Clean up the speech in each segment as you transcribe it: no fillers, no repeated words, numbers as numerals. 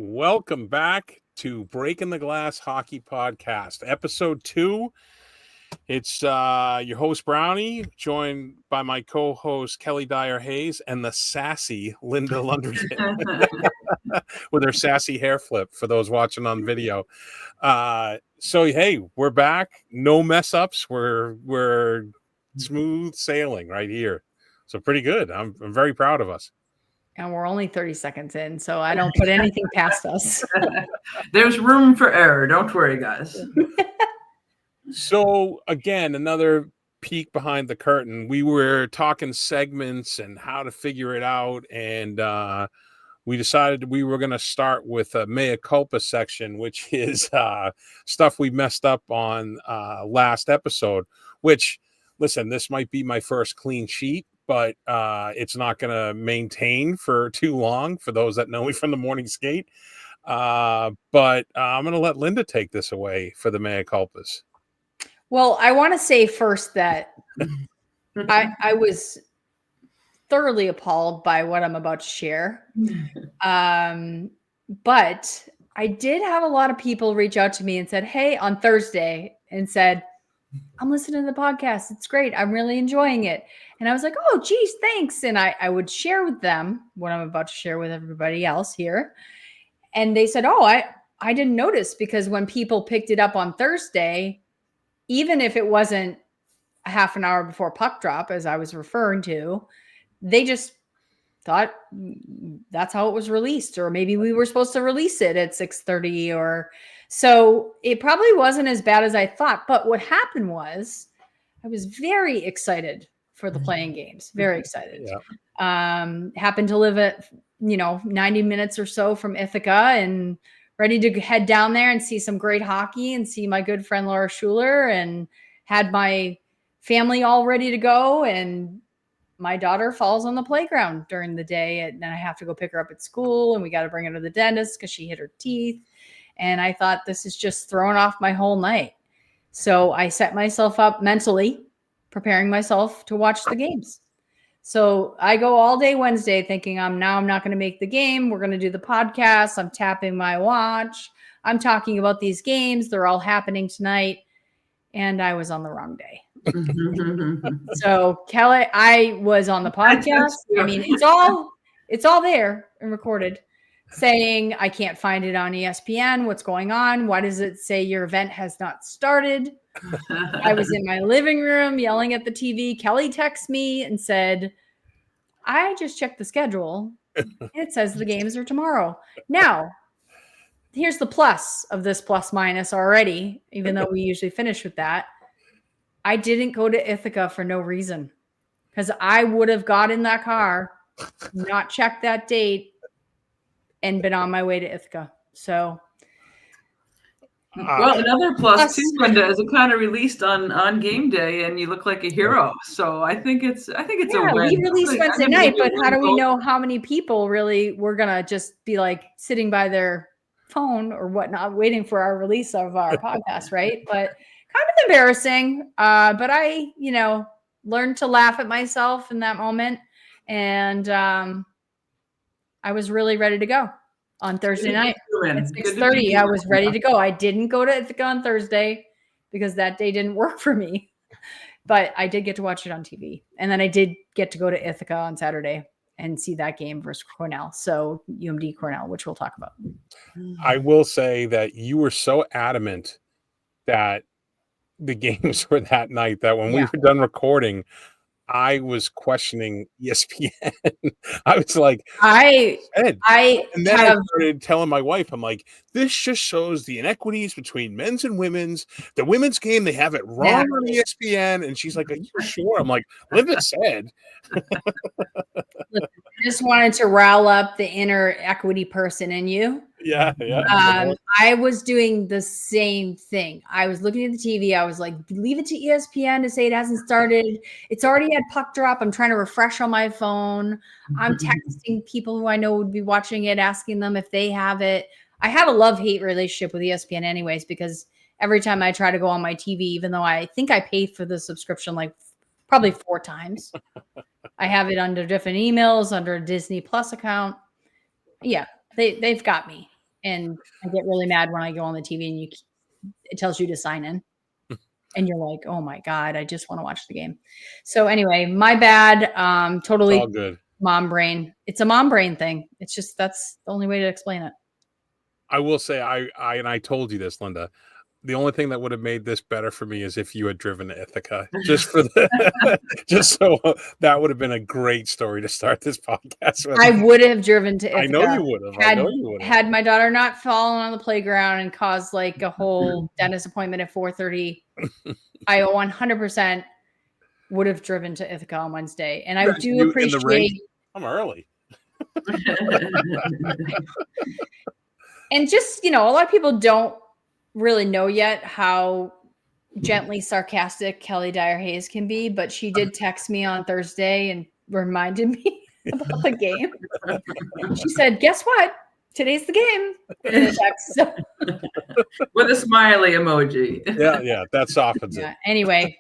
Welcome back to Breaking the Glass Hockey Podcast, Episode 2. It's your host, Brownie, joined by my co-host, Kelly Dyer-Hayes, and the sassy Linda Lundergan with her sassy hair flip for those watching on video. So, hey, we're back. No mess-ups. We're smooth sailing right here. So pretty good. I'm very proud of us. And we're only 30 seconds in, so I don't put anything past us. There's room for error. Don't worry, guys. So, again, another peek behind the curtain. We were talking segments and how to figure it out, and we decided we were going to start with a mea culpa section, which is stuff we messed up on last episode, which, listen, this might be my first clean sheet, but it's not going to maintain for too long for those that know me from the morning skate. But I'm going to let Linda take this away for the mea culpas. Well, I want to say first that I was thoroughly appalled by what I'm about to share. But I did have a lot of people reach out to me and said, hey, on Thursday, and said, I'm listening to the podcast. It's great. I'm really enjoying it. And I was like, oh, geez, thanks. And I would share with them what I'm about to share with everybody else here. And they said, oh, I didn't notice, because when people picked it up on Thursday, even if it wasn't a half an hour before puck drop, as I was referring to, they just thought that's how it was released, or maybe we were supposed to release it at 6:30 or so. It probably wasn't as bad as I thought. But what happened was I was very excited for the playing games, very excited. Yeah. Happened to live at, 90 minutes or so from Ithaca, and ready to head down there and see some great hockey and see my good friend Laura Schuler, and had my family all ready to go. And my daughter falls on the playground during the day, and then I have to go pick her up at school, and we got to bring her to the dentist because she hit her teeth. And I thought, this is just throwing off my whole night. So I set myself up mentally, preparing myself to watch the games. So I go all day Wednesday thinking I'm not going to make the game. We're going to do the podcast. I'm tapping my watch. I'm talking about these games. They're all happening tonight. And I was on the wrong day. So Kelly, I was on the podcast. I mean, it's all there and recorded, saying I can't find it on ESPN. What's going on? Why does it say your event has not started? I was in my living room yelling at the TV. Kelly texted me and said, I just checked the schedule. It says the games are tomorrow. Now, here's the plus of this plus minus already, even though we usually finish with that. I didn't go to Ithaca for no reason, because I would have got in that car, not checked that date, and been on my way to Ithaca. So, well, another plus too, Linda, is it kind of released on game day, and you look like a hero. So I think it's a win. We released Wednesday night, but how do we know how many people really were gonna just be like sitting by their phone or whatnot, waiting for our release of our podcast, right? But kind of embarrassing. But I, learned to laugh at myself in that moment, and I was really ready to go. On Thursday night at 6:30, I was ready to go. I didn't go to Ithaca on Thursday because that day didn't work for me. But I did get to watch it on TV. And then I did get to go to Ithaca on Saturday and see that game versus Cornell. So UMD Cornell, which we'll talk about. I will say that you were so adamant that the games were that night that when we were done recording, I was questioning ESPN. I was like, and then I started telling my wife, I'm like, this just shows the inequities between men's and women's. The women's game, they have it wrong on ESPN. And she's like, are you sure? I'm like, Linda said. I just wanted to rile up the inner equity person in you. Yeah. I was doing the same thing. I was looking at the TV. I was like, leave it to ESPN to say it hasn't started. It's already at puck drop. I'm trying to refresh on my phone. I'm texting people who I know would be watching it, asking them if they have it. I have a love-hate relationship with ESPN anyways, because every time I try to go on my TV, even though I think I pay for the subscription like probably 4 times, I have it under different emails, under a Disney Plus account. Yeah, they've got me. And I get really mad when I go on the TV and it tells you to sign in. And you're like, oh my God, I just want to watch the game. So anyway, my bad. It's Totally all good. mom brain. It's a mom brain thing. It's just, that's the only way to explain it. I will say, I told you this, Linda. The only thing that would have made this better for me is if you had driven to Ithaca, just for the, just so that would have been a great story to start this podcast with. I would have driven to Ithaca. I know you would have. Had my daughter not fallen on the playground and caused like a whole dentist appointment at 4:30, I 100% would have driven to Ithaca on Wednesday. And I do appreciate. I'm early. And just, a lot of people don't really know yet how gently sarcastic Kelly Dyer Hayes can be, but she did text me on Thursday and reminded me about the game. She said, guess what? Today's the game. In the text. With a smiley emoji. Yeah, that softens it. Anyway,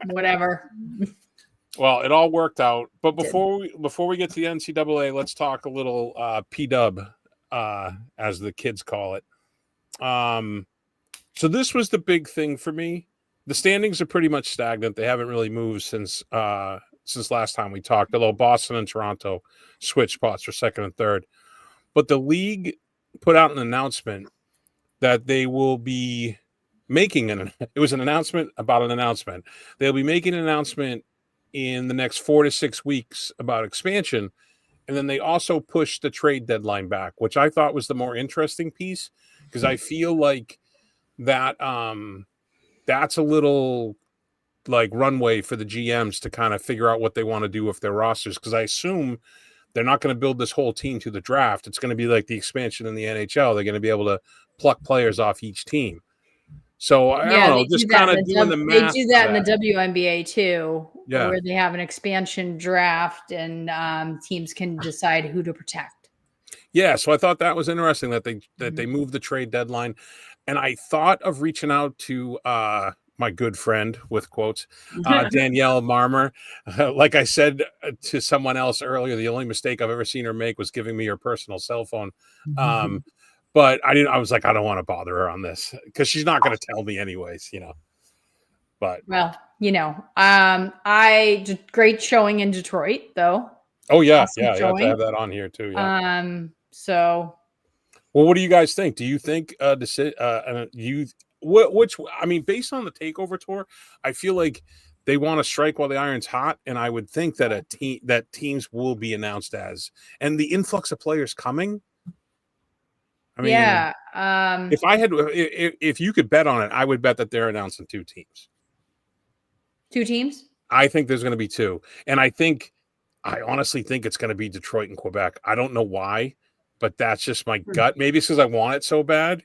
whatever. Well, it all worked out. But before we get to the NCAA, let's talk a little PW, as the kids call it. So this was the big thing for me. The standings are pretty much stagnant. They haven't really moved since last time we talked, although Boston and Toronto switched spots for second and third. But the league put out an announcement that they will be making it was an announcement about an announcement. They'll be making an announcement in the next 4 to 6 weeks about expansion. And then they also pushed the trade deadline back, which I thought was the more interesting piece, because I feel like that that's a little like runway for the GMs to kind of figure out what they want to do with their rosters, because I assume they're not going to build this whole team to the draft. It's going to be like the expansion in the NHL. They're going to be able to pluck players off each team. So I don't know, just kind of doing the math. They do that in the WNBA too, yeah, where they have an expansion draft and teams can decide who to protect. Yeah, so I thought that was interesting that they moved the trade deadline, and I thought of reaching out to my good friend, with quotes, Danielle Marmer. Like I said to someone else earlier, the only mistake I've ever seen her make was giving me her personal cell phone. But I was like, I don't want to bother her on this because she's not going to tell me anyways, But well, I did great showing in Detroit though. Oh yeah, awesome. Yeah, you have to have that on here too. Yeah. So. Well, what do you guys think? Do you think which I mean, based on the takeover tour, I feel like they want to strike while the iron's hot, and I would think that teams will be announced as, and the influx of players coming. I mean, yeah. If you could bet on it, I would bet that they're announcing 2 teams. 2 teams? I think there's going to be 2, and I honestly think it's going to be Detroit and Quebec. I don't know why, but that's just my gut. Maybe it's because I want it so bad,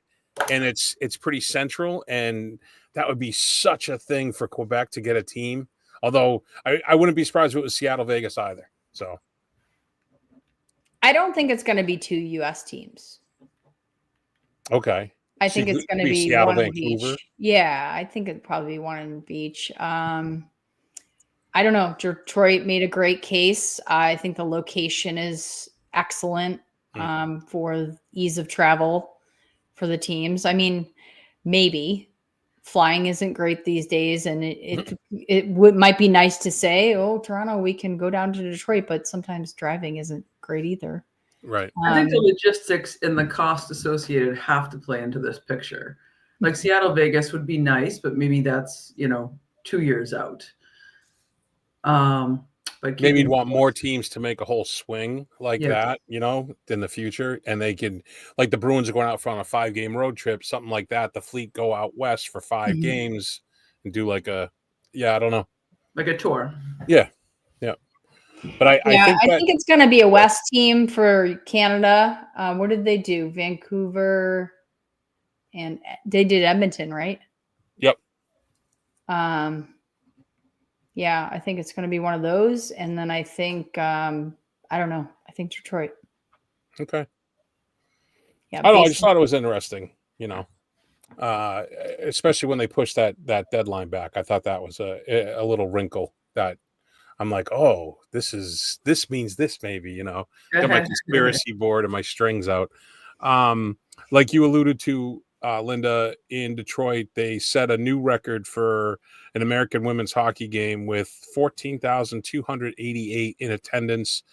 and it's pretty central, and that would be such a thing for Quebec to get a team. Although I wouldn't be surprised if it was Seattle, Vegas either. So I don't think it's going to be 2 U.S. teams. Okay. I think it's going to be Seattle, one in each. Yeah, I think it'd probably be one in each. I don't know. Detroit made a great case. I think the location is excellent for ease of travel for the teams. I mean, maybe flying isn't great these days, and it might be nice to say, oh, Toronto, we can go down to Detroit, but sometimes driving isn't great either. Right. I think the logistics and the cost associated have to play into this picture. Like Seattle, Vegas would be nice, but maybe that's 2 years out. But maybe you'd want more teams to make a whole swing like that, in the future. And they can, like the Bruins are going out on a 5-game road trip, something like that. The Fleet go out west for 5 games and do like I don't know. Like a tour. Yeah. Yeah. But I think it's going to be a West team for Canada. What did they do? Vancouver, and they did Edmonton, right? Yep. Yeah, I think it's going to be one of those. And then I think, I don't know. I think Detroit. Okay. Yeah. I don't know. I just thought it was interesting, especially when they pushed that deadline back. I thought that was a little wrinkle that I'm like, oh, this means this maybe, got my conspiracy board and my strings out. Like you alluded to, Linda, in Detroit, they set a new record for an American women's hockey game with 14,288 in attendance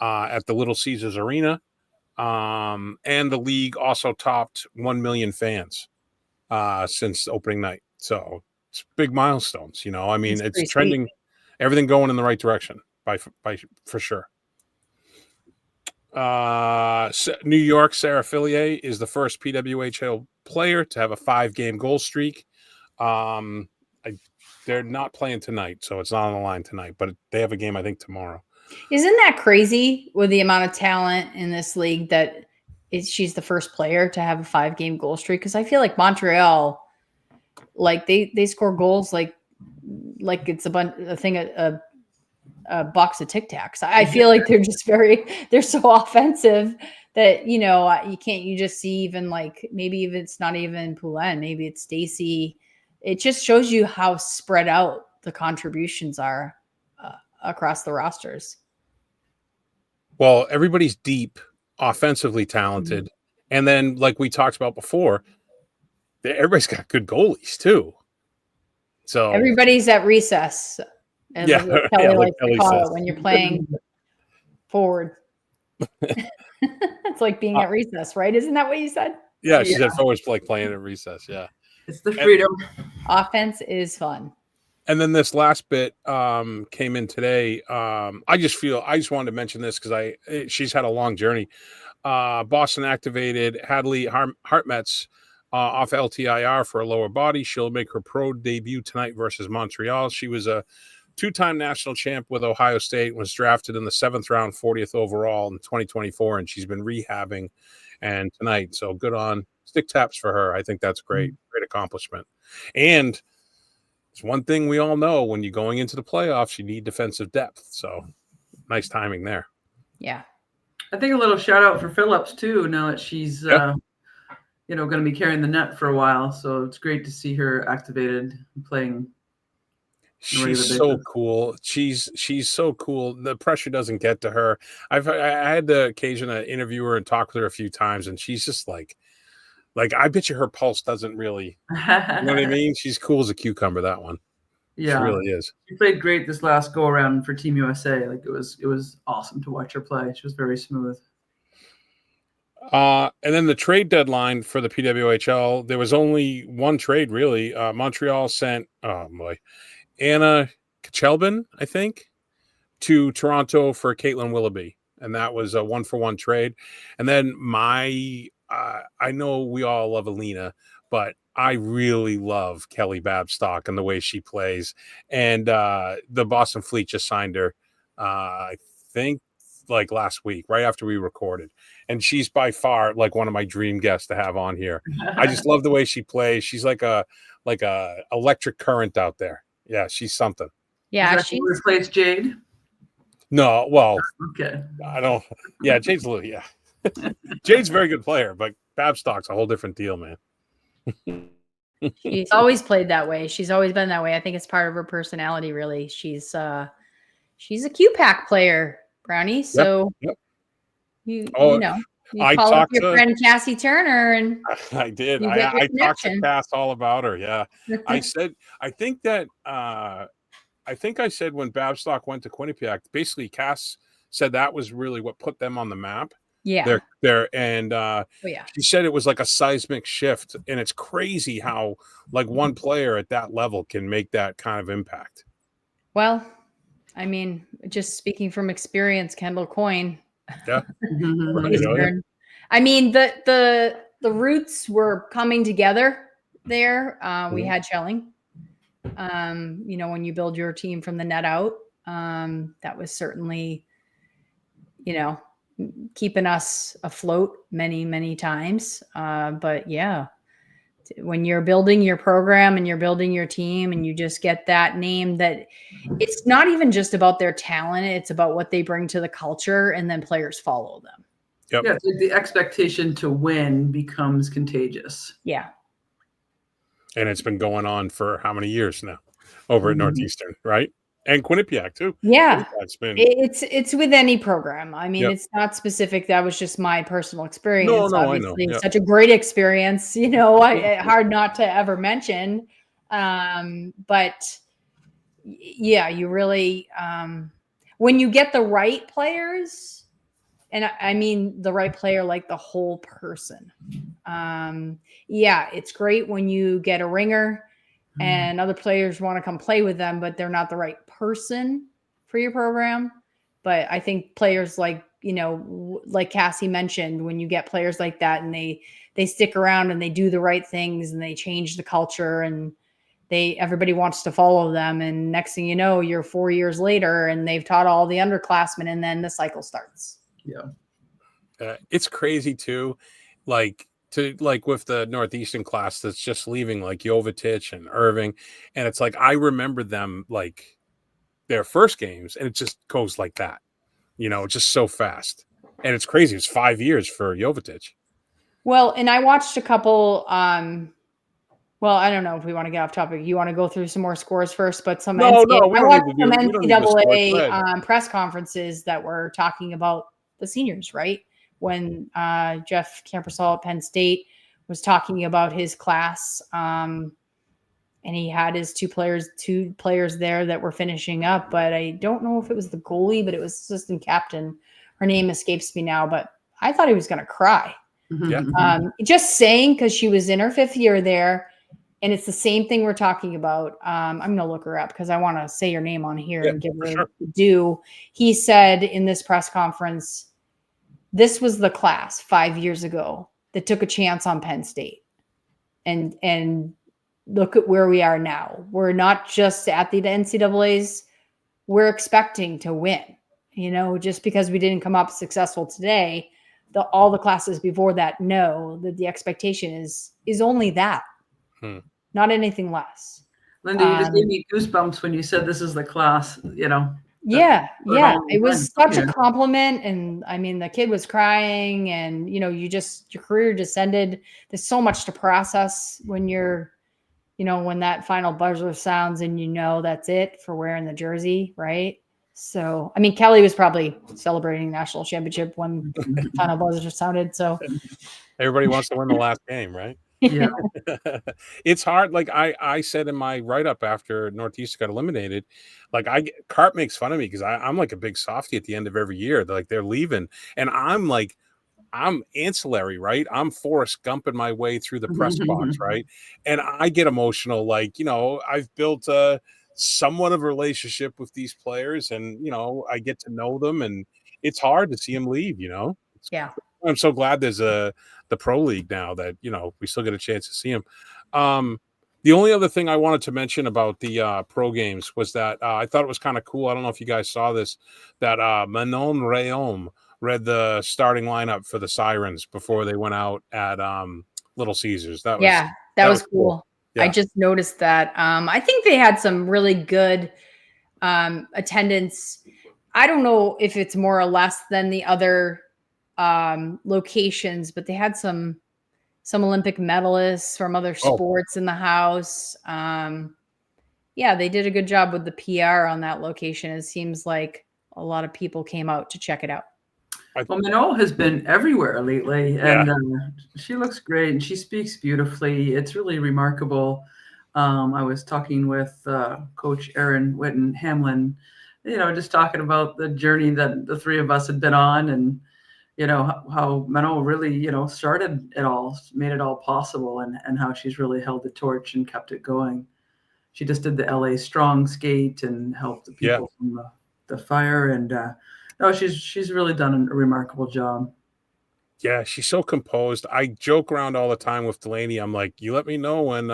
at the Little Caesars Arena. And the league also topped 1 million fans since opening night. So it's big milestones, I mean, it's trending, everything going in the right direction by for sure. New York Sarah Fillier is the first PWHL player to have a 5-game goal streak. They're not playing tonight, so it's not on the line tonight, but they have a game, I think, tomorrow. Isn't that crazy with the amount of talent in this league that she's the first player to have a 5-game goal streak? Because I feel like Montreal, like they score goals like it's a box of Tic Tacs. I feel like they're just they're so offensive that, you just see even like, maybe if it's not even Poulin, maybe it's Stacy. It just shows you how spread out the contributions are across the rosters. Well, everybody's deep, offensively talented. Mm-hmm. And then, like we talked about before, everybody's got good goalies too. So everybody's at recess. And Kelly likes to call it when you're playing forward. It's like being at recess, right? Isn't that what you said? Yeah, she said forward's like playing at recess. Yeah. It's the freedom. Offense is fun. And then this last bit came in today. I just wanted to mention this because she's had a long journey. Boston activated Hadley Hartmetz off LTIR for a lower body. She'll make her pro debut tonight versus Montreal. She was a 2-time national champ with Ohio State, was drafted in the 7th round, 40th overall in 2024, and she's been rehabbing and tonight. So good on stick taps for her. I think that's great accomplishment. And it's one thing we all know, when you're going into the playoffs, you need defensive depth. So nice timing there. Yeah. I think a little shout out for Phillips too, now that she's going to be carrying the net for a while. So it's great to see her activated and playing. She's so cool. She's so cool. The pressure doesn't get to her. I had the occasion to interview her and talk with her a few times, and she's just like I bet you her pulse doesn't really. You know what I mean? She's cool as a cucumber. That one. Yeah, she really is. She played great this last go around for Team USA. Like it was awesome to watch her play. She was very smooth. And then the trade deadline for the PWHL, there was only one trade really. Montreal sent Anna Kachelbin, I think, to Toronto for Caitlin Willoughby, and that was a 1-for-1 trade. And then I know we all love Alina, but I really love Kelly Babstock and the way she plays. And the Boston Fleet just signed her, I think, like last week, right after we recorded. And she's by far like one of my dream guests to have on here. I just love the way she plays. She's like a electric current out there. Yeah, she's something. Yeah, she replaced Jade. No, well, okay. I don't. Yeah, Jade's a little. Yeah, Jade's a very good player, but Babstock's a whole different deal, man. She's always played that way. She's always been that way. I think it's part of her personality. Really, she's a Q-Pack player, Brownie. So you know. You call up your friend Cassie Turner, and I did. I talked to Cass all about her. Yeah, I think I said when Babstock went to Quinnipiac, basically Cass said that was really what put them on the map. Yeah, she said it was like a seismic shift, and it's crazy how like one player at that level can make that kind of impact. Well, I mean, just speaking from experience, Kendall Coyne. Yeah. I mean, the roots were coming together there. We had Schelling. When you build your team from the net out, that was certainly, keeping us afloat many, many times. But yeah, when you're building your program and you're building your team and you just get that name, that it's not even just about their talent, it's about what they bring to the culture, and then players follow them. Yep. Yeah, so the expectation to win becomes contagious. Yeah. And it's been going on for how many years now over at Northeastern, right? And Quinnipiac too. Yeah. Quinnipiac's been It's with any program. I mean, Yep. it's not specific. That was just my personal No, experience. no, I know. Obviously, Yep. such a great experience. You know, hard not to ever mention. But yeah, you really when you get the right players, and I mean the right player, like the whole person. Yeah, it's great when you get a ringer and other players want to come play with them, but they're not the right person for your program. But I think players like, like Cassie mentioned, when you get players like that and they stick around and they do the right things and they change the culture and everybody wants to follow them. And next thing you know, you're 4 years later and they've taught all the underclassmen and then the cycle starts. Yeah. It's crazy too. Like with the Northeastern class that's just leaving, like Jovetic and Irving. And it's like, I remember them like their first games and it just goes like that, just so fast. And it's crazy. It's 5 years for Jovetic. Well, and I watched a couple, well, I don't know if we want to get off topic. You want to go through some more scores first, but some No, NCAA, we I don't watched need to some we don't need the scores. Go NCAA ahead. press conferences that were talking about the seniors, right? When Jeff Campersall at Penn State was talking about his class, and he had his two players there that were finishing up, but I don't know if it was the goalie, but it was assistant captain. Her name escapes me now, but I thought he was going to cry. Yeah. Just saying, because she was in her 5th year there. And it's the same thing we're talking about. I'm going to look her up because I want to say her name on here and give her due. He said in this press conference, this was the class 5 years ago that took a chance on Penn State. And look at where we are now. We're not just at the NCAAs. We're expecting to win. Just because we didn't come up successful today, all the classes before that know that the expectation is only that. Not anything less. Linda, you just gave me goosebumps when you said this is the class, Yeah. It was such a compliment. And I mean, the kid was crying and, your career descended. There's so much to process when you're, when that final buzzer sounds and that's it for wearing the jersey, right? So, I mean, Kelly was probably celebrating national championship when the final buzzer sounded. So everybody wants to win the last game, right? Yeah. It's hard. Like I said in my write-up after Northeast got eliminated, like Carp makes fun of me because I'm like a big softie at the end of every year. They're leaving. And I'm ancillary, right? I'm Forrest Gumping my way through the press box, right? And I get emotional. Like, I've built somewhat of a relationship with these players and, I get to know them and it's hard to see them leave, Yeah. I'm so glad there's the pro league now that, we still get a chance to see them. The only other thing I wanted to mention about the pro games was that I thought it was kind of cool. I don't know if you guys saw this, that Manon Rayom read the starting lineup for the Sirens before they went out at Little Caesars. That was cool. Yeah. I just noticed that. I think they had some really good attendance. I don't know if it's more or less than the other locations, but they had some Olympic medalists from other sports in the house. Yeah, they did a good job with the PR on that location. It seems like a lot of people came out to check it out. Well, Minot has been everywhere lately, and she looks great, and she speaks beautifully. It's really remarkable. I was talking with Coach Aaron Witten Hamlin, just talking about the journey that the three of us had been on, and how Minot really, started it all, made it all possible, and how she's really held the torch and kept it going. She just did the LA Strong skate and helped the people from the fire, and no, she's really done a remarkable job. Yeah, she's so composed. I joke around all the time with Delaney. I'm like, you let me know when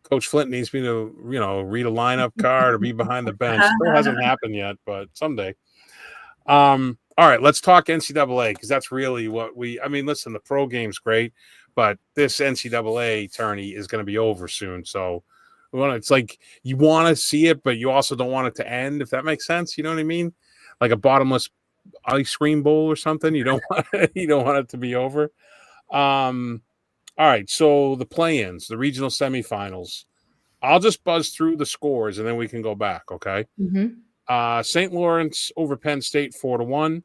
Coach Flint needs me to, read a lineup card or be behind the bench. Still hasn't happened yet, but someday. All right, let's talk NCAA because that's really what listen, the pro game's great, but this NCAA tourney is going to be over soon. So it's like you want to see it, but you also don't want it to end, if that makes sense. You know what I mean? Like a bottomless ice cream bowl or something. You don't want it to be over. All right, so the play-ins, the regional semifinals. I'll just buzz through the scores and then we can go back. Okay. St. Lawrence over Penn State 4-1,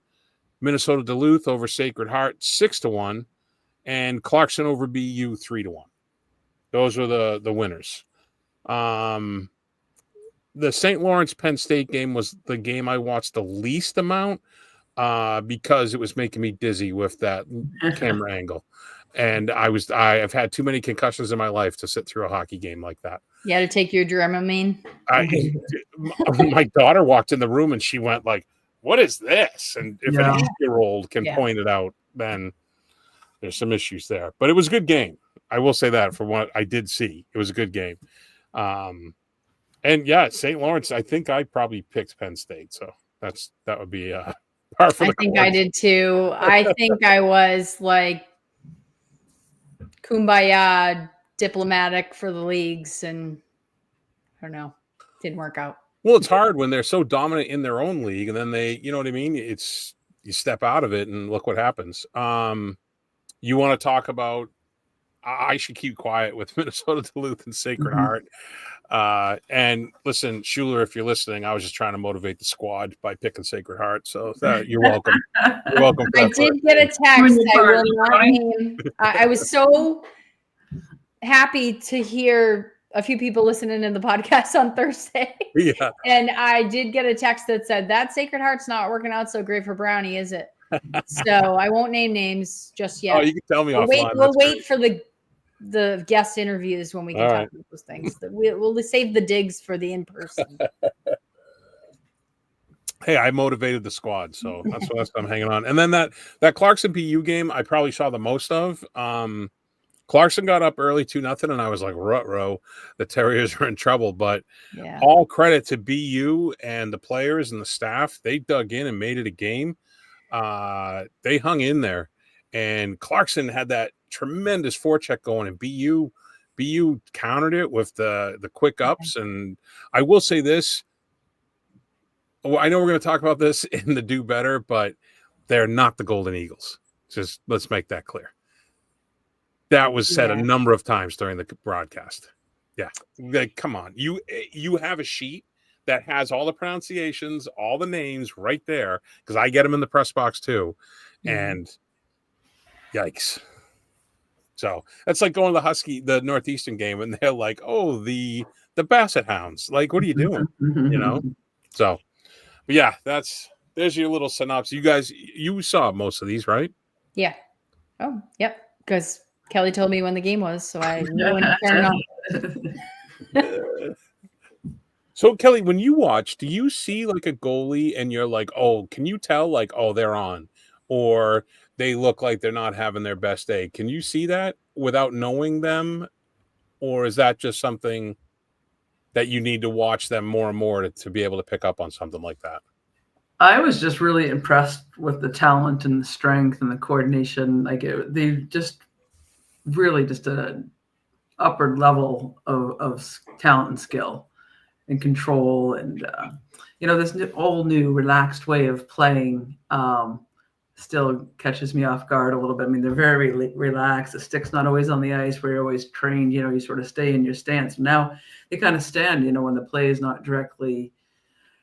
Minnesota Duluth over Sacred Heart 6-1, and Clarkson over BU 3-1. Those were the winners. The St. Lawrence Penn State game was the game I watched the least amount because it was making me dizzy with that camera angle. And I've had too many concussions in my life to sit through a hockey game like that. You had to take your Dramamine. My daughter walked in the room and she went like, "What is this?" And if an 8-year-old can point it out, then there's some issues there. But it was a good game. I will say that for what I did see, it was a good game. And yeah, St. Lawrence, I think I probably picked Penn State. So that would be par for the course. I did too. I think I was like kumbaya diplomatic for the leagues, and I don't know, didn't work out. Well, it's hard when they're so dominant in their own league, and then you know what I mean? It's you step out of it and look what happens. You want to talk about, I should keep quiet with Minnesota Duluth and Sacred Heart. And listen, Schuler, if you're listening, I was just trying to motivate the squad by picking Sacred Heart. So you're welcome. You're welcome. I did get a text. I will not name. I was so happy to hear a few people listening in the podcast on Thursday. Yeah. And I did get a text that said that Sacred Heart's not working out so great for Brownie, is it? So I won't name names just yet. Oh, you can tell me offline. We'll wait for the guest interviews when we can talk about those things. We'll save the digs for the in-person. Hey, I motivated the squad, so that's what I'm hanging on. And then that Clarkson PU game, I probably saw the most of. Clarkson got up early 2-0, and I was like, "Ruh-roh, the Terriers are in trouble." But all credit to BU and the players and the staff. They dug in and made it a game. They hung in there, and Clarkson had that tremendous forecheck going, and BU countered it with the quick ups. And I will say this. I know we're going to talk about this in the Do Better, but they're not the Golden Eagles. Just let's make that clear. That was said a number of times during the broadcast. Yeah. Like, come on. You have a sheet that has all the pronunciations, all the names right there, because I get them in the press box too. And yikes. So that's like going to the Northeastern game, and they're like, "Oh, the Basset Hounds." Like, what are you doing? You know? So, but yeah, there's your little synopsis. You guys, you saw most of these, right? Yeah. Oh, yep. Because Kelly told me when the game was, so I knew when to turn it on. So, Kelly, when you watch, do you see like a goalie and you're like, "Oh, can you tell like, oh, they're on," or they look like they're not having their best day? Can you see that without knowing them, or is that just something that you need to watch them more and more to be able to pick up on something like that? I was just really impressed with the talent and the strength and the coordination. Like they just really just an upward level of talent and skill and control, and this all new relaxed way of playing still catches me off guard a little bit. I mean, they're very relaxed. The stick's not always on the ice where you're always trained. You sort of stay in your stance. Now they kind of stand. When the play is not directly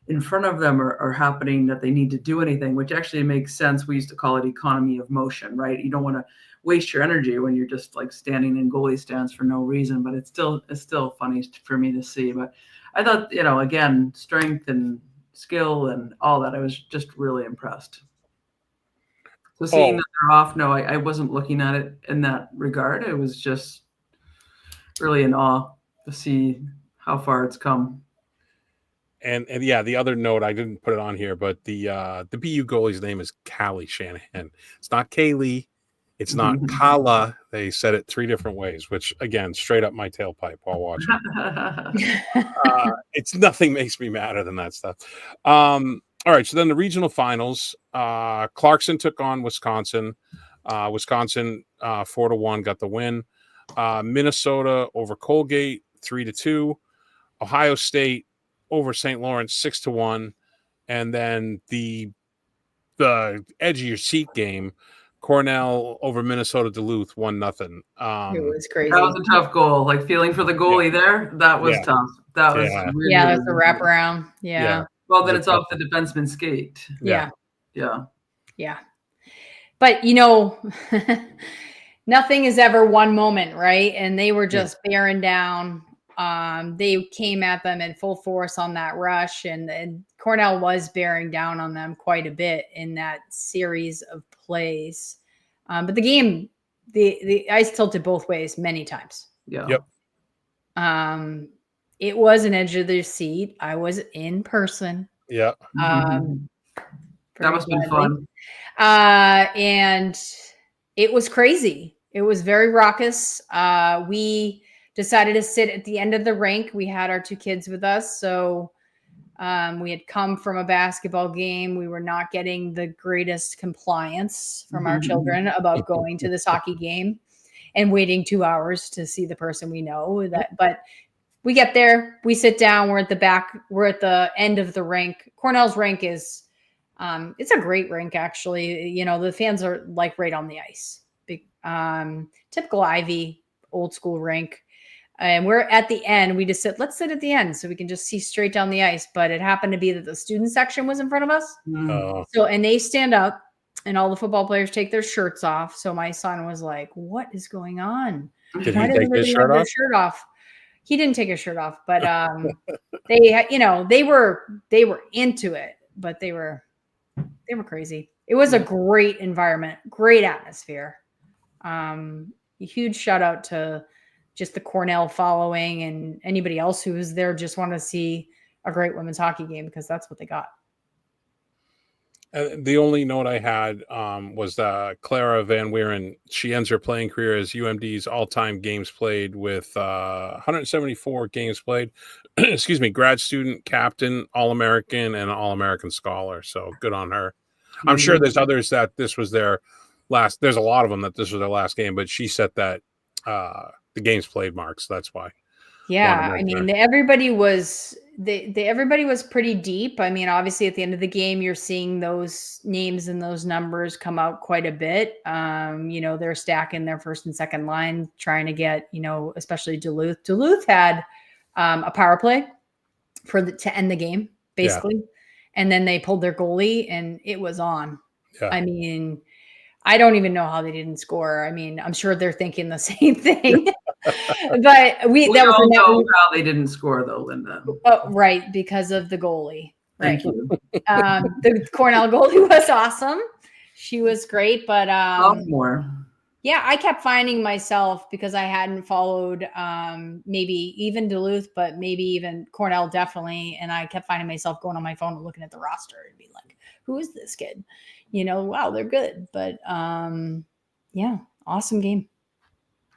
in front of them or happening that they need to do anything, which actually makes sense. We used to call it economy of motion, right? You don't want to waste your energy when you're just like standing in goalie stands for no reason, but it's still funny for me to see. But I thought, again, strength and skill and all that, I was just really impressed. So seeing that they're off, no, I wasn't looking at it in that regard. I was just really in awe to see how far it's come. And yeah, the other note, I didn't put it on here, but the BU goalie's name is Callie Shanahan. It's not Kaylee. It's not Kala. They said it 3 different ways, which again, straight up my tailpipe while watching. It's nothing makes me madder than that stuff. All right, so then the regional finals. Clarkson took on Wisconsin. Wisconsin 4-1 got the win. Minnesota over Colgate 3-2. Ohio State over St. Lawrence 6-1, and then the edge of your seat game, Cornell over Minnesota Duluth 1-0. It was crazy. That was a tough goal. Like feeling for the goalie there, that was tough. That was really, yeah, really that's a wraparound. Yeah. Well, then it's off the defenseman's skate. Yeah. Yeah. But nothing is ever one moment, right? And they were just bearing down. They came at them in full force on that rush, and Cornell was bearing down on them quite a bit in that series of plays. But the game, the ice tilted both ways many times. Yeah. Yep. It was an edge of their seat. I was in person. Yeah. That must have been fun. And it was crazy. It was very raucous. We decided to sit at the end of the rink. We had our 2 kids with us. So we had come from a basketball game. We were not getting the greatest compliance from our children about going to this hockey game and waiting 2 hours to see the person we know. But we get there, we sit down, we're at the back, we're at the end of the rink. Cornell's rink is, it's a great rink, actually. The fans are like right on the ice. Big, typical Ivy old school rink. And we're at the end. We just said, let's sit at the end so we can just see straight down the ice. But it happened to be that the student section was in front of us. And they stand up and all the football players take their shirts off. So my son was like, what is going on? Did he take his shirt off? He didn't take his shirt off, but they were into it, but they were crazy. It was a great environment, great atmosphere. A huge shout out to just the Cornell following and anybody else who was there just want to see a great women's hockey game, because that's what they got. The only note I had was Clara Van Weeren. She ends her playing career as UMD's all-time games played with 174 games played. Excuse me, grad student, captain, All-American, and All-American scholar. So good on her. I'm sure there's others that this was their last. There's a lot of them that this was their last game, but she set that the games played mark. So that's why. Yeah, I mean, everybody was pretty deep. I mean, obviously, at the end of the game, you're seeing those names and those numbers come out quite a bit. They're stacking their first and second line, trying to get, especially Duluth. Duluth had a power play to end the game, basically, and then they pulled their goalie, and it was on. Yeah. I mean, I don't even know how they didn't score. I mean, I'm sure they're thinking the same thing. But we all know how they didn't score, though, Linda. Oh, right, because of the goalie. Right. Thank you. The Cornell goalie was awesome. She was great, but yeah, I kept finding myself, because I hadn't followed maybe even Duluth, but maybe even Cornell definitely, and I kept finding myself going on my phone and looking at the roster and be like, "Who is this kid?" Wow, they're good, but yeah, awesome game.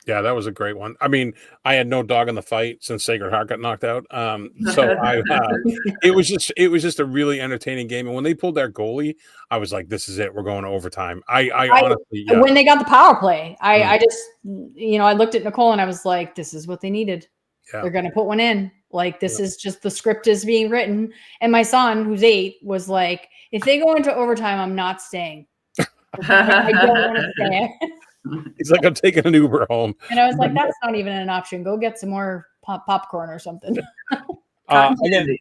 Yeah, that was a great one. I mean, I had no dog in the fight since Sacred Heart got knocked out. So it was just a really entertaining game. And when they pulled their goalie, I was like, "This is it. We're going to overtime." I honestly, when they got the power play, I just, I looked at Nicole and I was like, "This is what they needed. Yeah. They're going to put one in. Like, this is just the script is being written." And my son, who's 8, was like, "If they go into overtime, I'm not staying. I don't want to stay." He's like, "I'm taking an Uber home." And I was like, "That's not even an option. Go get some more popcorn or something." Again,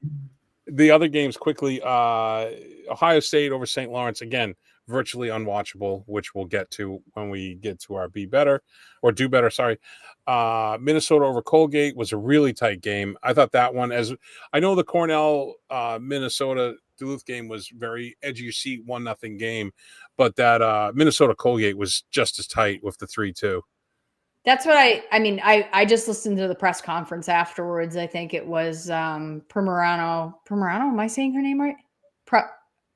the other games quickly. Ohio State over St. Lawrence, again, virtually unwatchable, which we'll get to when we get to our do better. Sorry. Minnesota over Colgate was a really tight game. I thought that one, as I know the Cornell Minnesota Duluth game was very edge of your seat 1-0 game, but that Minnesota Colgate was just as tight with the 3-2. That's what I just listened to the press conference afterwards. I think it was Permarano. Am I saying her name right?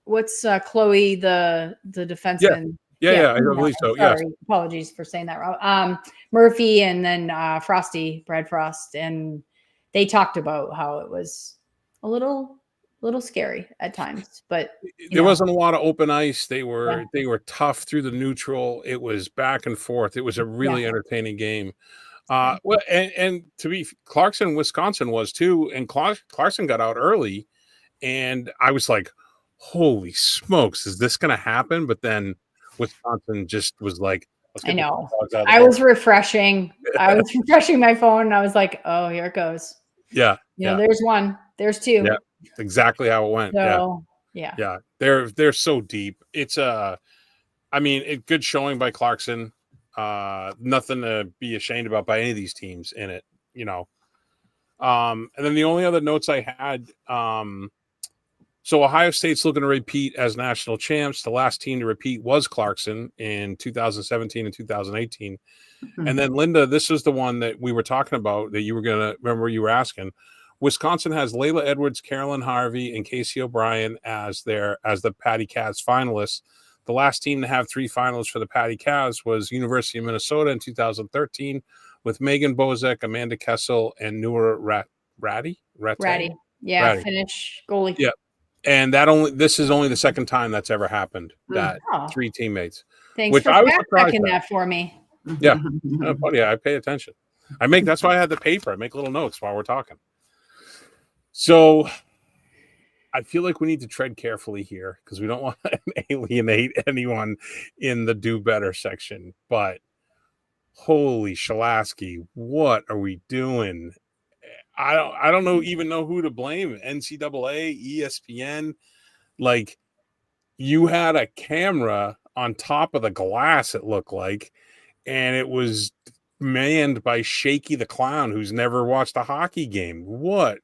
What's Chloe, the defenseman? Yeah, I believe so. Sorry, yes. Apologies for saying that wrong. Murphy and then Brad Frost, and they talked about how it was a little scary at times, but there wasn't a lot of open ice. They were tough through the neutral. It was back and forth. It was a really entertaining game. Well, and to be Clarkson, Wisconsin was too, and Clarkson got out early, and I was like, "Holy smokes, is this going to happen?" But then Wisconsin just was like, let's I get the know. dogs out of the I ball. was refreshing. I was refreshing my phone and I was like, oh, here it goes. Yeah. There's one, there's two. Yeah. Exactly how it went. So, yeah. Yeah. They're so deep. It's good showing by Clarkson. Nothing to be ashamed about by any of these teams in it, And then the only other notes I had, so Ohio State's looking to repeat as national champs. The last team to repeat was Clarkson in 2017 and 2018. And then Linda, this is the one that we were talking about that you were gonna remember you were asking. Wisconsin has Layla Edwards, Carolyn Harvey, and Casey O'Brien as the Patty Cavs finalists. The last team to have 3 finals for the Patty Cavs was University of Minnesota in 2013 with Megan Bozek, Amanda Kessel, and Noor Ratty. Yeah, Ratty. Finnish goalie. Yeah. And this is only the second time that's ever happened, that 3 teammates. Thanks which for I was surprised fact-checking at. that for me. Yeah. Yeah, I pay attention. That's why I had the paper. I make little notes while we're talking. So I feel like we need to tread carefully here because we don't want to alienate anyone in the do better section. But holy Shalasky, what are we doing? I don't even know who to blame. NCAA, ESPN. Like, you had a camera on top of the glass, it looked like, and it was manned by Shaky the Clown, who's never watched a hockey game. What?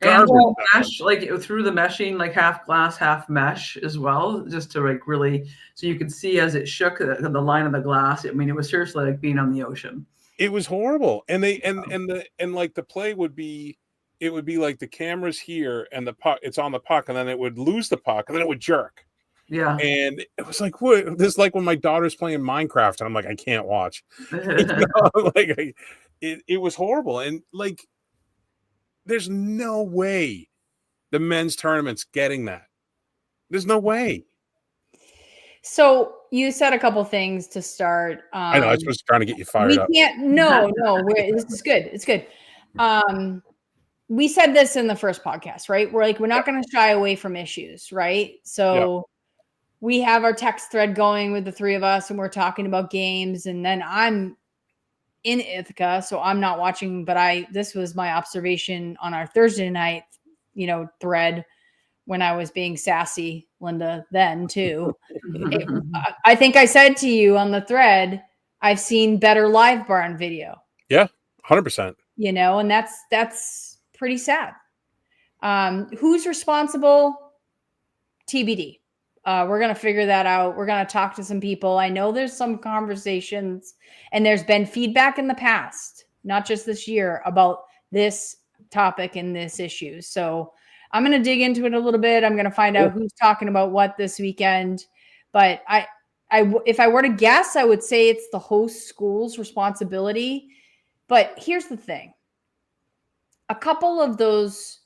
And mesh, like through the meshing, like half glass, half mesh as well, just to like really, so you could see as it shook the line of the glass. I mean, it was seriously like being on the ocean. It was horrible. And like the play would be, it would be like the camera's here and the puck, it's on the puck, and then it wowould lose the puck and then it would jerk. Yeah. And it was like, what? This is like when my daughter's playing Minecraft and I'm like, I can't watch. It was horrible. And like, there's no way the men's tournament's getting that. There's no way. So you said a couple things to start. I know. I was just trying to get you fired up. No, this is good. It's good. We said this in the first podcast, right? We're not going to shy away from issues, right? So we have our text thread going with the 3 of us and we're talking about games, and then I'm in Ithaca, so I'm not watching, but this was my observation on our Thursday night, thread when I was being sassy, Linda, then too. I think I said to you on the thread, I've seen better live barn video. Yeah, 100%. And that's pretty sad. Who's responsible? TBD. We're going to figure that out. We're going to talk to some people. I know there's some conversations and there's been feedback in the past, not just this year, about this topic and this issue. So I'm going to dig into it a little bit. I'm going to find out who's talking about what this weekend. But if I were to guess, I would say it's the host school's responsibility. But here's the thing. A couple of those,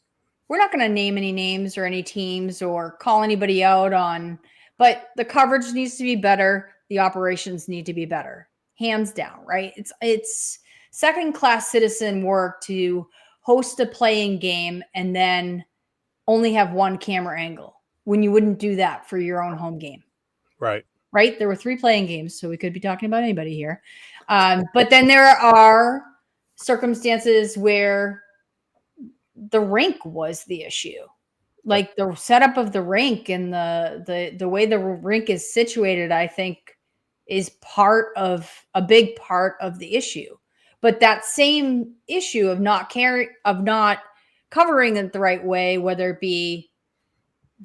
we're not going to name any names or any teams or call anybody out on, but the coverage needs to be better. The operations need to be better. Hands down, right? It's second-class citizen work to host a playing game and then only have one camera angle when you wouldn't do that for your own home game. Right. Right? There were 3 playing games, so we could be talking about anybody here. But then there are circumstances where the rink was the issue. Like the setup of the rink and the way the rink is situated, I think is a big part of the issue. But that same issue of not covering it the right way, whether it be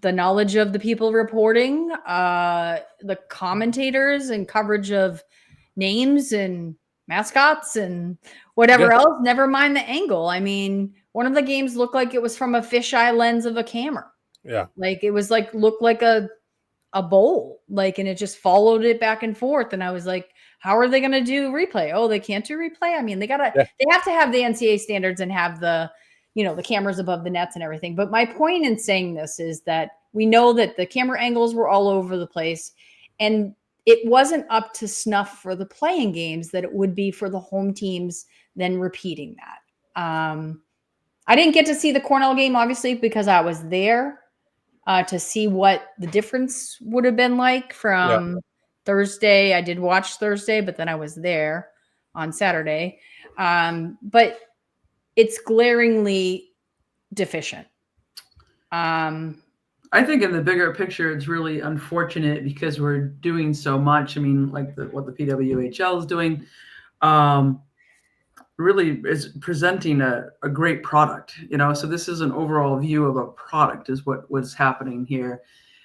the knowledge of the people reporting, the commentators and coverage of names and mascots and whatever else, never mind the angle. I mean, one of the games looked like it was from a fisheye lens of a camera. Yeah. Like it was like, looked like a bowl, like, and it just followed it back and forth. And I was like, how are they going to do replay? Oh, they can't do replay. I mean, they have to have the NCAA standards and have the cameras above the nets and everything. But my point in saying this is that we know that the camera angles were all over the place and it wasn't up to snuff for the playing games that it would be for the home teams then repeating that. I didn't get to see the Cornell game, obviously, because I was there to see what the difference would have been like from Thursday. I did watch Thursday, but then I was there on Saturday. But it's glaringly deficient. I think in the bigger picture, it's really unfortunate because we're doing so much. I mean, like what the PWHL is doing, really is presenting a great product, so this is an overall view of a product is what was happening here.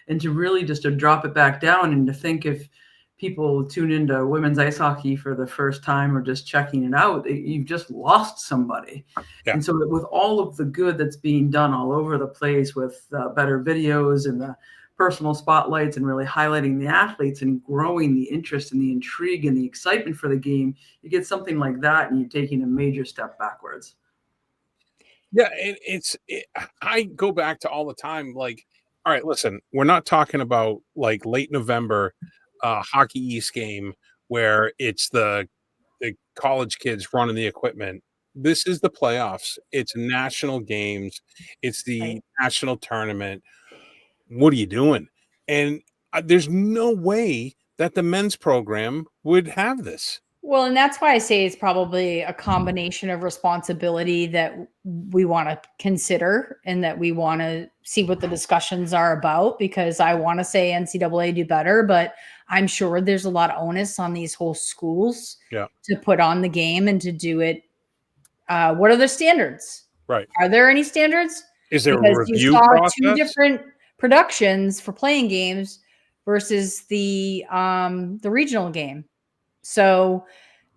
And to really just to drop it back down and to think if people tune into women's ice hockey for the first time or just checking it out, you've just lost somebody. Yeah. And so with all of the good that's being done all over the place with better videos and the personal spotlights and really highlighting the athletes and growing the interest and the intrigue and the excitement for the game, you get something like that and you're taking a major step backwards. Yeah, I go back to all the time, like, all right, listen, we're not talking about like late November Hockey East game where it's the college kids running the equipment. This is the playoffs. It's national games. It's the national tournament. What are you doing? And there's no way that the men's program would have this. Well, and that's why I say it's probably a combination of responsibility that we want to consider and that we want to see what the discussions are about, because I want to say NCAA do better, but I'm sure there's a lot of onus on these whole schools to put on the game and to do it. What are the standards? Right. Are there any standards? Is there because a review you saw process? 2 different productions for playing games versus the regional game. So,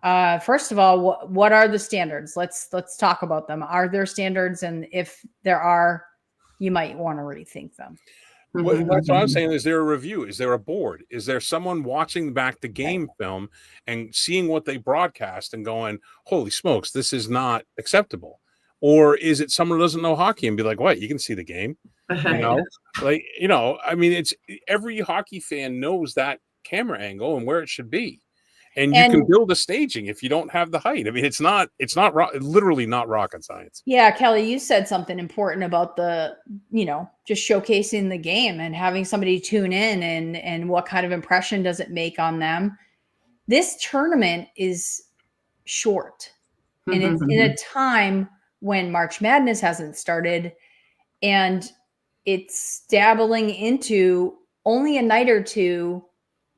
first of all, what are the standards? Let's talk about them. Are there standards? And if there are, you might want to rethink them. That's what I'm saying. Is there a review? Is there a board? Is there someone watching back the game film and seeing what they broadcast and going, holy smokes, this is not acceptable? Or is it someone who doesn't know hockey and be like, what, you can see the game? I mean, it's every hockey fan knows that camera angle and where it should be. And you can build a staging if you don't have the height. I mean, it's literally not rocket science. Yeah, Kelly, you said something important about the, just showcasing the game and having somebody tune in and what kind of impression does it make on them. This tournament is short and it's in a time when March Madness hasn't started and it's dabbling into only a night or two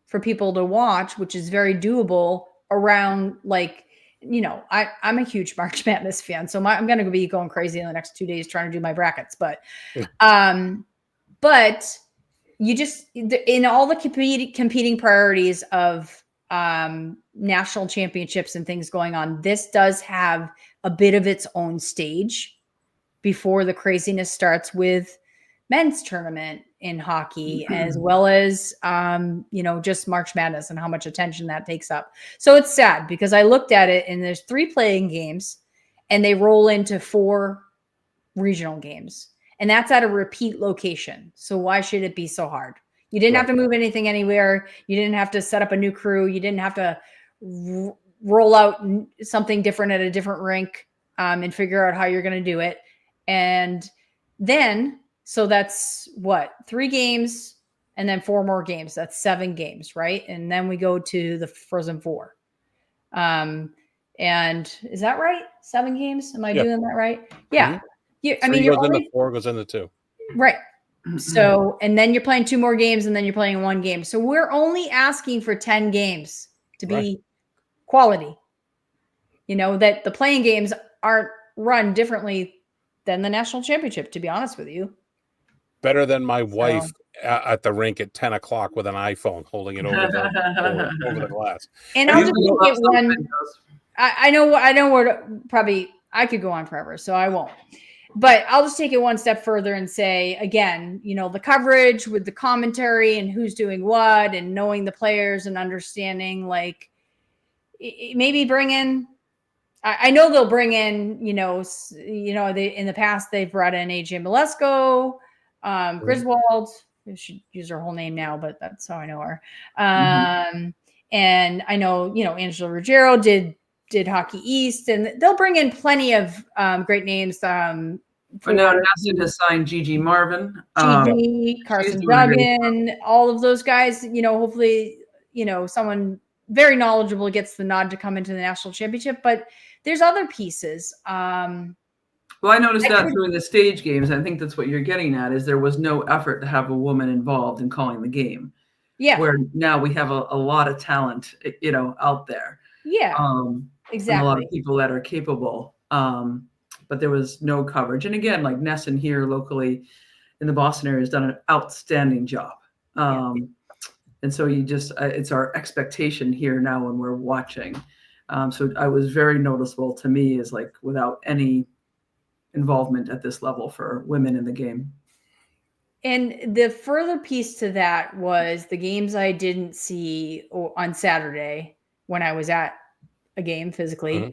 for people to watch, which is very doable around I'm a huge March Madness fan, so I'm going to be going crazy in the next 2 days trying to do my brackets. But you just in all the competing priorities of national championships and things going on, this does have a bit of its own stage before the craziness starts with men's tournament in hockey, as well as, just March Madness and how much attention that takes up. So it's sad because I looked at it and there's 3 playing games and they roll into 4 regional games. And that's at a repeat location. So why should it be so hard? You didn't have to move anything anywhere. You didn't have to set up a new crew. You didn't have to roll out something different at a different rink and figure out how you're going to do it. And then, so that's what, 3 games and then 4 more games. That's 7 games, right? And then we go to the Frozen Four. And is that right? 7 games? Am I doing that right? Yeah. I mean, you're only 4 goes into 2. Right. So, and then you're playing 2 more games and then you're playing 1 game. So we're only asking for 10 games to be quality. That the playing games aren't run differently than the national championship, to be honest with you. Better than my wife at the rink at 10 o'clock with an iPhone holding it over the glass. And I'll just get one. I know what probably I could go on forever, so I won't. But I'll just take it one step further and say, again, the coverage with the commentary and who's doing what and knowing the players and understanding, maybe bring in, I know they'll bring in, they in the past they've brought in AJ Malesko, Griswold. I should use her whole name now, but that's how I know her. And I know, Angela Ruggiero did Hockey East, and they'll bring in plenty of great names. But now Nesson has signed Gigi Marvin, Carson Duggan, all of those guys. Hopefully, someone very knowledgeable gets the nod to come into the national championship, but there's other pieces. Well, I noticed that during the stage games. I think that's what you're getting at, is there was no effort to have a woman involved in calling the game. Yeah. Where now we have a lot of talent, out there. Yeah. Exactly. And a lot of people that are capable. But there was no coverage. And again, like Nesson here locally in the Boston area has done an outstanding job. And so it's our expectation here now when we're watching. So I was very noticeable to me is like without any involvement at this level for women in the game. And the further piece to that was the games I didn't see on Saturday when I was at a game physically. Mm-hmm.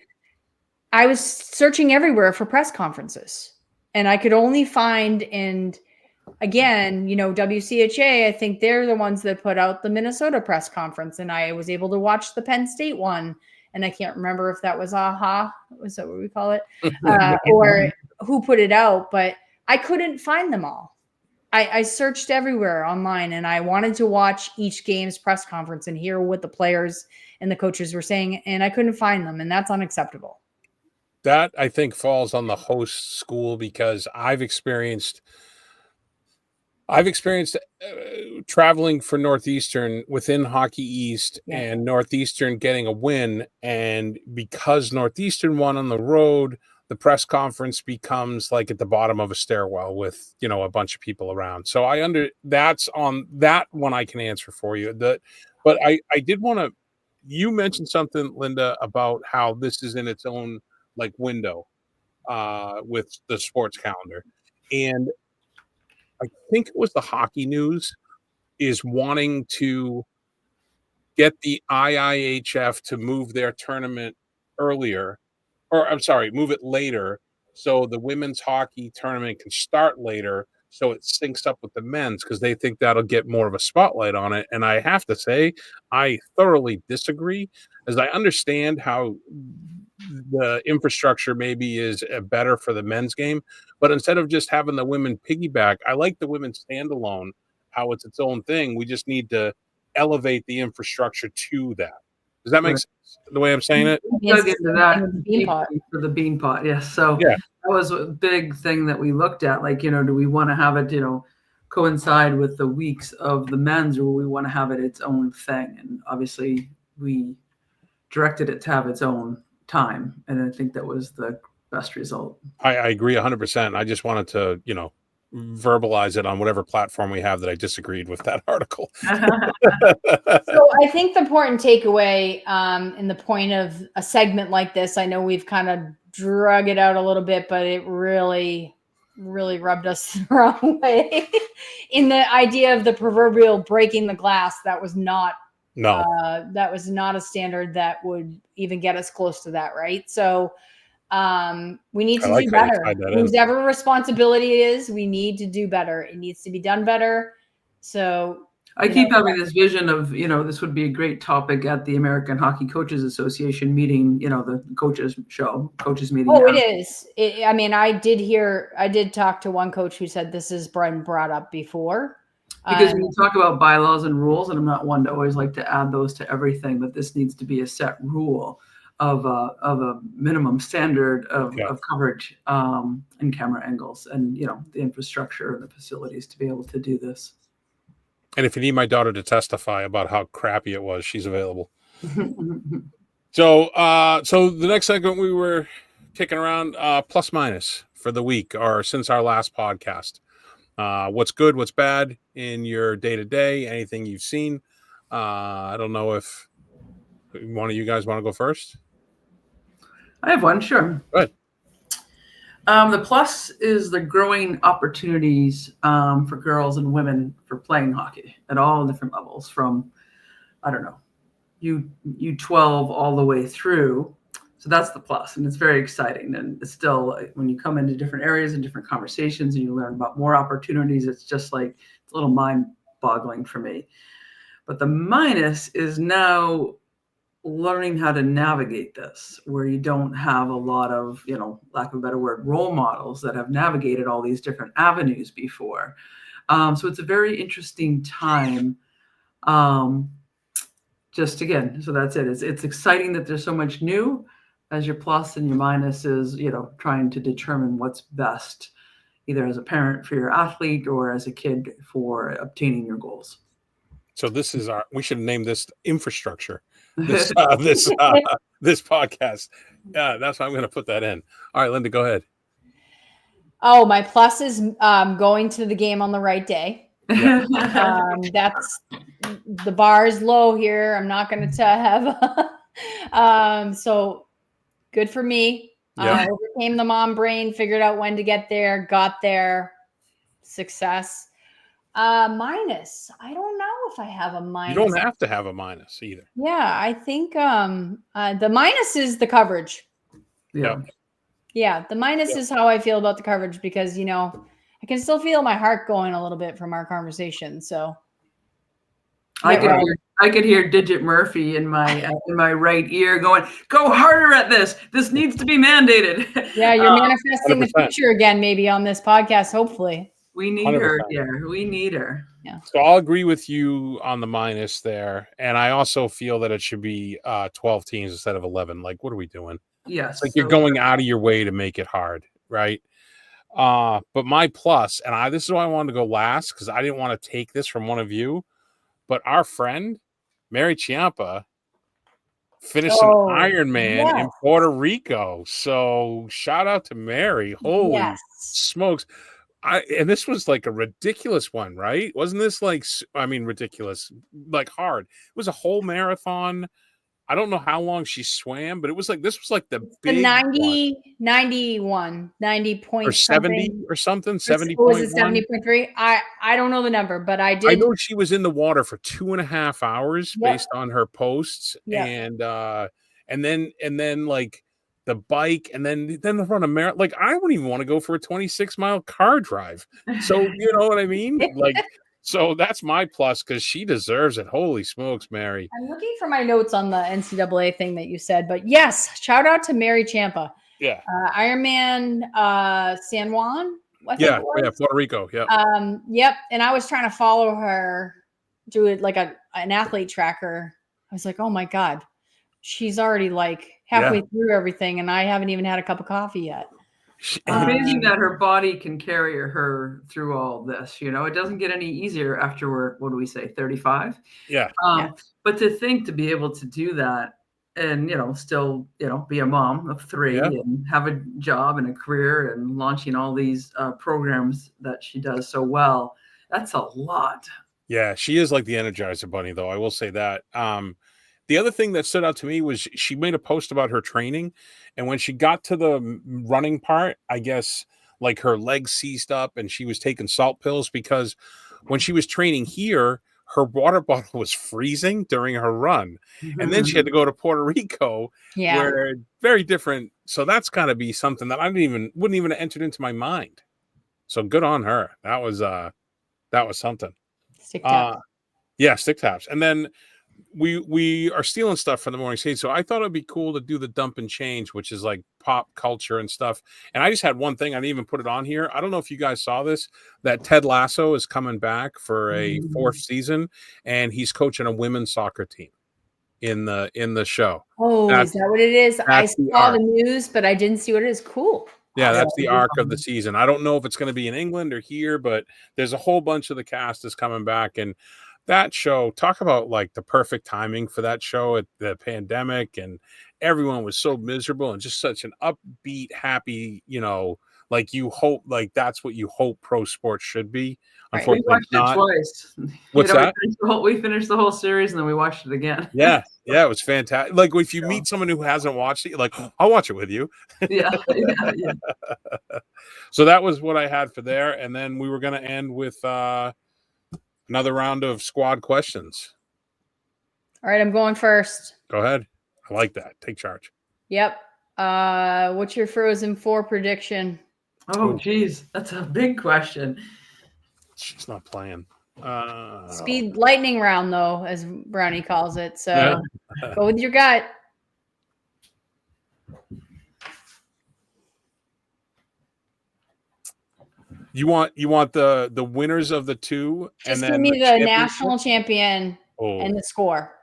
I was searching everywhere for press conferences, and I could only find, and again, WCHA, I think they're the ones that put out the Minnesota press conference, and I was able to watch the Penn State one, and I can't remember if that was AHA, was that what we call it, or who put it out, but I couldn't find them all. I searched everywhere online, and I wanted to watch each game's press conference and hear what the players and the coaches were saying, and I couldn't find them, and that's unacceptable. That, I think, falls on the host school, because I've experienced traveling for Northeastern within Hockey East and Northeastern getting a win. And because Northeastern won on the road, the press conference becomes like at the bottom of a stairwell with, a bunch of people around. So that's on that one I can answer for you. But I did want to, you mentioned something, Linda, about how this is in its own like window with the sports calendar. And I think it was the Hockey News is wanting to get the IIHF to move their tournament earlier, or I'm sorry, move it later, so the women's hockey tournament can start later, so it syncs up with the men's, because they think that'll get more of a spotlight on it. And I have to say, I thoroughly disagree, as I understand how the infrastructure maybe is better for the men's game, but instead of just having the women piggyback, I like the women standalone, how it's its own thing. We just need to elevate the infrastructure to that. Does that make sense, the way I'm saying it? Dug into that for the Beanpot, yes. So that was a big thing that we looked at. Like, do we want to have it, coincide with the weeks of the men's, or we want to have it its own thing? And obviously, we directed it to have its own time, and I think that was the best result. I agree 100%. I just wanted to, verbalize it on whatever platform we have that I disagreed with that article. So I think the important takeaway in the point of a segment like this, I know we've kind of drug it out a little bit, but it really rubbed us the wrong way in the idea of the proverbial breaking the glass. That was not that was not a standard that would even get us close to that, right? So we need to do better. Whoever responsibility it is, we need to do better. It needs to be done better. So I keep having this vision of, this would be a great topic at the American Hockey Coaches Association meeting, the coaches meeting. Oh, it is. I did talk to one coach who said this has been brought up before. Because when you talk about bylaws and rules, and I'm not one to always like to add those to everything, but this needs to be a set rule of a minimum standard of coverage and camera angles, and the infrastructure and the facilities to be able to do this. And if you need my daughter to testify about how crappy it was, she's available. So the next segment we were kicking around, plus minus for the week, or since our last podcast. What's good, what's bad in your day-to-day, anything you've seen. I don't know if one of you guys want to go first. I have one, sure. Go ahead. The plus is the growing opportunities for girls and women for playing hockey at all different levels, from, U12 all the way through. So that's the plus, and it's very exciting. And it's still, when you come into different areas and different conversations and you learn about more opportunities, it's just like, it's a little mind-boggling for me. But the minus is now learning how to navigate this, where you don't have a lot of, lack of a better word, role models that have navigated all these different avenues before. So it's a very interesting time. just again, so that's it. It's exciting that there's so much new as your plus, and your minus is, trying to determine what's best, either as a parent for your athlete or as a kid for obtaining your goals. So this is we should name this infrastructure. This podcast. That's how I'm going to put that in. All right, Linda, go ahead. Oh, my plus is going to the game on the right day. Yeah. That's the bar is low here. I'm not going to have so good for me. Yeah. Overcame the mom brain, figured out when to get there, got there. Success. Minus. I don't know if I have a minus. You don't have to have a minus either. Yeah, I think the minus is the coverage. Yeah. Yeah, the minus is how I feel about the coverage because, I can still feel my heart going a little bit from our conversation. So I could hear Digit Murphy in my right ear going, "Go harder at this. This needs to be mandated." Yeah, you're manifesting 100%. the future again, maybe on this podcast, hopefully. We need 100%. her. Yeah, we need her. Yeah. So I'll agree with you on the minus there. And I also feel that it should be 12 teams instead of 11. Like, what are we doing? Yes. It's like you're going out of your way to make it hard, right? But my plus, and this is why I wanted to go last, because I didn't want to take this from one of you, but our friend, Mary Ciampa, finished an Ironman in Puerto Rico. So shout out to Mary. Holy smokes. And this was like a ridiculous one, right? Wasn't this ridiculous, like hard? It was a whole marathon. I don't know how long she swam, but this was like the big 90 point or 70 or something. 70. Was it 70.3? I don't know the number, but I did. I know she was in the water for 2.5 hours based on her posts. And then like the bike, and then run a marathon. Like, I wouldn't even want to go for a 26-mile car drive. So you know what I mean? Like, so that's my plus, because she deserves it. Holy smokes, Mary. I'm looking for my notes on the NCAA thing that you said, but yes, shout out to Mary Ciampa. Yeah. Ironman San Juan. Yeah, Puerto Rico. Yeah. Yep. And I was trying to follow her, do it like an athlete tracker. I was like, oh my God, she's already like halfway through everything, and I haven't even had a cup of coffee yet. It's amazing that her body can carry her through all this. It doesn't get any easier after we're, what do we say, 35? Yeah. But to be able to do that and, still, be a mom of 3 and have a job and a career and launching all these programs that she does so well, that's a lot. Yeah, she is like the Energizer Bunny, though. I will say that. The other thing that stood out to me was she made a post about her training. And when she got to the running part, I guess like her legs seized up and she was taking salt pills, because when she was training here, her water bottle was freezing during her run. Mm-hmm. And then she had to go to Puerto Rico, where very different. So that's got to be something that wouldn't even have entered into my mind. So good on her. That was something. Stick taps. Stick taps. And then we are stealing stuff from the morning skate. So I thought it'd be cool to do the dump and change, which is like pop culture and stuff. And I just had one thing. I didn't even put it on here. I don't know if you guys saw this, that Ted Lasso is coming back for a 4th season, and he's coaching a women's soccer team in the show. Oh, is that what it is? I saw the news, but I didn't see what it is. Cool. Yeah, that's the arc of the season. I don't know if it's going to be in England or here, but there's a whole bunch of the cast is coming back. And that show, talk about like the perfect timing for that show at the pandemic, and everyone was so miserable, and just such an upbeat, happy, like you hope, like that's what you hope pro sports should be. Unfortunately, we watched it twice. What's that? We finished the whole series and then we watched it again. Yeah, it was fantastic. Like if you meet someone who hasn't watched it, you're like, I'll watch it with you. Yeah. So that was what I had for there, and then we were going to end with another round of squad questions. All right, I'm going first. Go ahead. I like that. Take charge. Yep. What's your Frozen 4 prediction? Oh, geez. That's a big question. She's not playing. Speed lightning round, though, as Brownie calls it. So go with your gut. You want the winners of the two, Just and give then me the national champion and the score.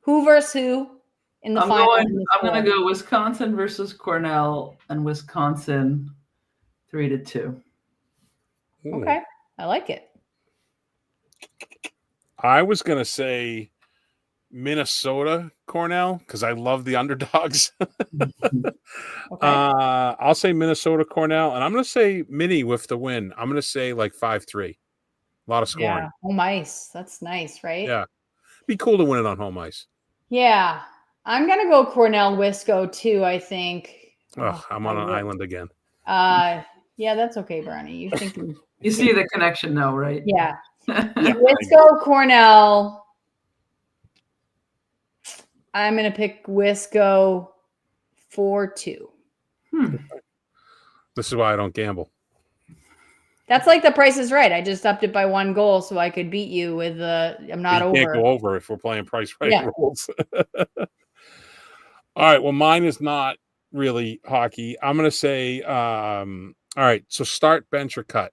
Who versus who in the final? I'm going to go Wisconsin versus Cornell, and Wisconsin 3-2. Okay, I like it. I was going to say Minnesota Cornell because I love the underdogs. Okay. I'll say Minnesota Cornell, and I'm going to say Mini with the win. I'm going to say like 5-3. A lot of scoring. Yeah, home ice. That's nice, right? Yeah. Be cool to win it on home ice. Yeah. I'm going to go Cornell Wisco too, I think. Oh, I'm on an island again. Yeah, that's okay, Brownie. You're thinking. You see the connection now, right? Yeah. Yeah. Wisco Cornell. I'm going to pick Wisco 4-2. This is why I don't gamble. That's like the Price is Right. I just upped it by 1 goal so I could beat you with I'm not you over. Can't go over if we're playing Price Right rules. All right. Well, mine is not really hockey. I'm going to say, all right. So start, bench, or cut.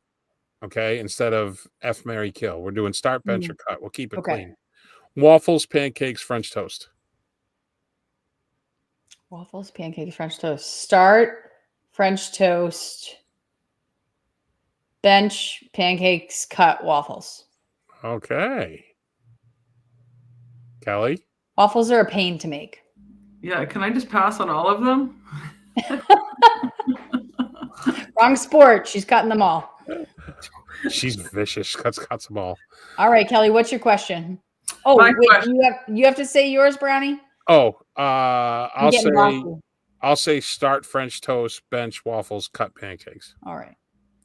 Okay. Instead of F, Marry, Kill. We're doing start, bench, or cut. We'll keep it clean. Waffles, pancakes, French toast. Waffles, pancakes, French toast. Start, French toast. Bench, pancakes, cut, waffles. Okay. Kelly? Waffles are a pain to make. Yeah, can I just pass on all of them? Wrong sport. She's cutting them all. She's vicious. Cuts them all. All right, Kelly, what's your question? Oh, My wait, question. you have to say yours, Brownie? Oh, I'll say start French toast, bench waffles, cut pancakes. All right.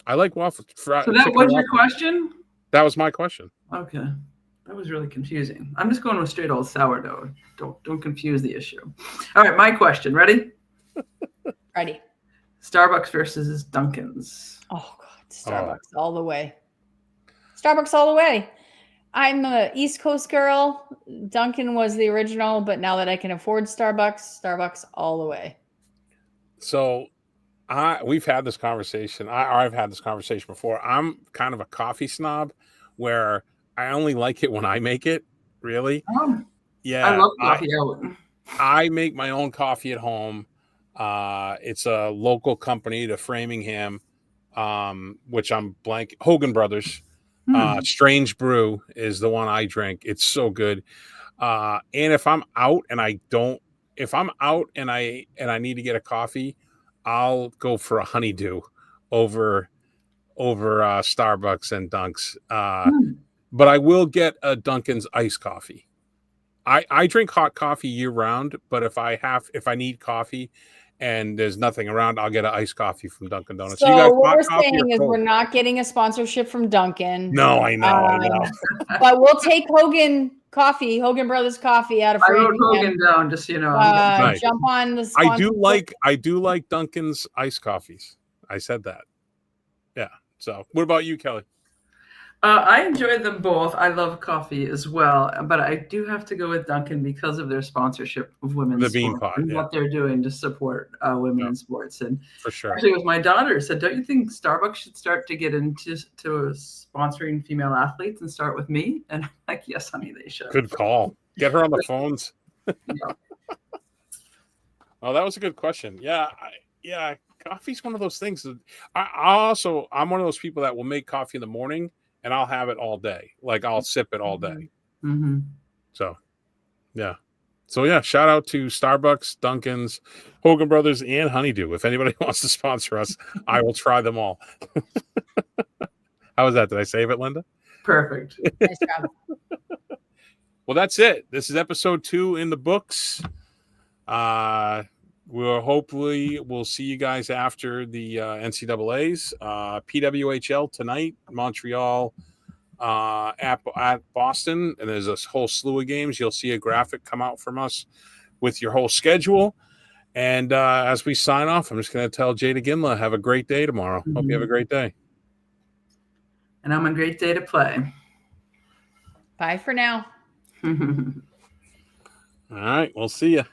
I like waffles. So that was your question? That was my question. Okay. That was really confusing. I'm just going with straight old sourdough. Don't confuse the issue. All right, my question. Ready? Ready. Starbucks versus Dunkin's. Oh, God. Starbucks all the way. Starbucks all the way. I'm a East Coast girl. Dunkin' was the original, but now that I can afford Starbucks all the way. So we've had this conversation. I've had this conversation before. I'm kind of a coffee snob where I only like it when I make it, really. Oh, yeah. I love coffee out. I make my own coffee at home. It's a local company to Framingham, which I'm blank. Hogan Brothers. Strange Brew is the one I drink. It's so good. And if I'm out and I need to get a coffee, I'll go for a honeydew over Starbucks and Dunks. But I will get a Dunkin's iced coffee. I drink hot coffee year round, but if I need coffee and there's nothing around, I'll get an iced coffee from Dunkin' Donuts. So you guys what we're saying is we're not getting a sponsorship from Dunkin'. No, I know. But we'll take Hogan Brothers Coffee out of Framingham. I wrote Hogan down, just so you know. Right. Jump on the sponsorship. I do like Dunkin's iced coffees. I said that. Yeah. So what about you, Kelly? I enjoy them both. I love coffee as well, but I do have to go with Dunkin' because of their sponsorship of women's sports and what they're doing to support women in sports. And for sure, actually, it was my daughter said, "Don't you think Starbucks should start to get into sponsoring female athletes and start with me?" And I'm like, "Yes, honey, they should." Good call. Get her on the phones. Oh, that was a good question. Yeah, coffee's one of those things that I'm one of those people that will make coffee in the morning. And I'll have it all day. Like I'll sip it all day. Mm-hmm. So, yeah. Shout out to Starbucks, Dunkin's, Hogan Brothers, and Honeydew. If anybody wants to sponsor us, I will try them all. How was that? Did I save it, Linda? Perfect. Nice job. Well, that's it. This is episode 2 in the books. We'll see you guys after the NCAAs. PWHL tonight, Montreal at Boston, and there's a whole slew of games. You'll see a graphic come out from us with your whole schedule. And as we sign off, I'm just going to tell Jada Gimla, have a great day tomorrow. Mm-hmm. Hope you have a great day. And I'm a great day to play. Bye for now. All right, we'll see you.